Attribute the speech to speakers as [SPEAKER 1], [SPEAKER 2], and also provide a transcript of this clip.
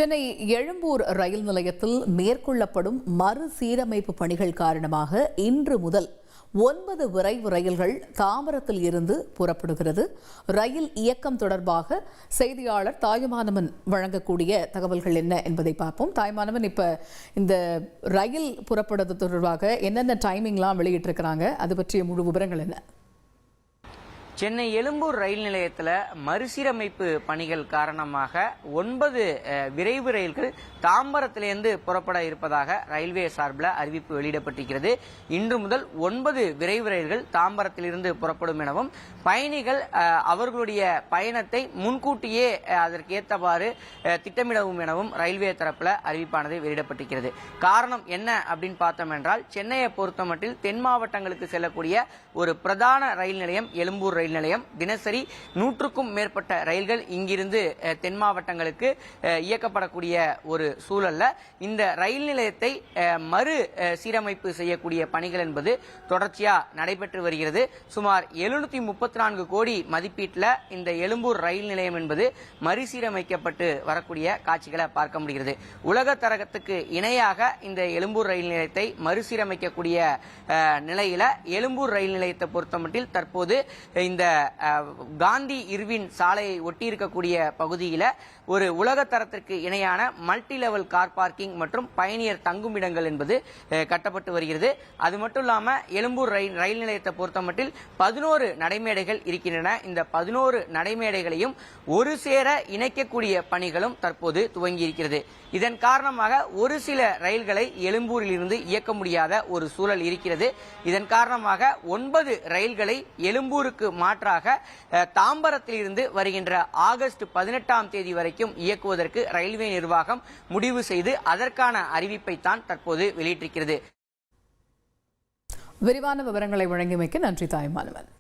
[SPEAKER 1] சென்னை எழும்பூர் ரயில் நிலையத்தில் மேற்கொள்ளப்படும் மறுசீரமைப்பு பணிகள் காரணமாக இன்று முதல் 9 விரைவு ரயில்கள் தாம்பரத்தில் இருந்து புறப்படுகிறது. ரயில் இயக்கம் தொடர்பாக செய்தியாளர் தாயுமானவன் வழங்கக்கூடிய தகவல்கள் என்ன என்பதை பார்ப்போம். தாயுமானவன், இப்ப இந்த ரயில் புறப்படுவது தொடர்பாக என்னென்ன டைமிங்லாம் வெளியிட்டிருக்கிறாங்க, அது பற்றிய முழு விவரங்கள் என்ன?
[SPEAKER 2] சென்னை எழும்பூர் ரயில் நிலையத்தில் மறுசீரமைப்பு பணிகள் காரணமாக 9 விரைவு ரயில்கள் தாம்பரத்திலிருந்து புறப்பட இருப்பதாக ரயில்வே சார்பில் அறிவிப்பு வெளியிடப்பட்டிருக்கிறது. இன்று முதல் 9 விரைவு ரயில்கள் தாம்பரத்திலிருந்து புறப்படும் எனவும் பயணிகள் அவர்களுடைய பயணத்தை முன்கூட்டியே அதற்கு ஏற்றவாறு திட்டமிடவும் எனவும் ரயில்வே தரப்பில் அறிவிப்பானது வெளியிடப்பட்டிருக்கிறது. காரணம் என்ன அப்படின்னு பார்த்தோம் என்றால், சென்னையை பொறுத்தமட்டில் தென் மாவட்டங்களுக்கு செல்லக்கூடிய ஒரு பிரதான ரயில் நிலையம் எழும்பூர் ரயில் நிலையம். தினசரி 100க்கும் மேற்பட்ட ரயில்கள் இங்கிருந்து தென் மாவட்டங்களுக்கு இயக்கப்படக்கூடிய ஒரு சூழல்ல இந்த ரயில் நிலையத்தை மறு சீரமைப்பு செய்யக்கூடிய பணிகள் என்பது தொடர்ச்சியா நடைபெற்று வருகிறது. சுமார் 734 கோடி மதிப்பீட்டில் இந்த எழும்பூர் ரயில் நிலையம் என்பது மறுசீரமைக்கப்பட்டு வரக்கூடிய காட்சிகளை பார்க்க முடிகிறது. உலக தரத்துக்கு இணையாக இந்த எழும்பூர் ரயில் நிலையத்தை மறுசீரமைக்கக்கூடிய நிலையில எழும்பூர் ரயில் நிலையத்தை பொறுத்தமட்டில் தற்போது இந்த காந்தி இர்வின் சாலையை ஒட்டி இருக்கக்கூடிய பகுதியில் ஒரு உலக தரத்திற்கு இணையான மல்டி லெவல் கார் பார்க்கிங் மற்றும் பயணியர் தங்குமிடங்கள் என்பது கட்டப்பட்டு வருகிறது. அது மட்டும் இல்லாம எழும்பூர் ரயில் நிலையத்தை பொறுத்தமட்டில் 11 நடைமேடைகள் இருக்கின்றன. இந்த 11 நடைமேடைகளையும் ஒரு சேர இணைக்கக்கூடிய பணிகளும் தற்போது துவங்கி இருக்கிறது. இதன் காரணமாக ஒரு சில ரயில்களை எழும்பூரில் இருந்து இயக்க முடியாத ஒரு சூழல் இருக்கிறது. இதன் காரணமாக 9 ரயில்களை எழும்பூருக்கு மாற்றாக தாம்பரத்தில் இருந்து வருகின்ற ஆகஸ்ட் 18ஆம் தேதி வரைக்கும் இயக்குவதற்கு ரயில்வே நிர்வாகம் முடிவு செய்து அதற்கான அறிவிப்பை தான் தற்போது வெளியிட்டிருக்கிறது.
[SPEAKER 1] விரிவான விவரங்களை வழங்கியமைக்கு நன்றி தாயுமானவன்.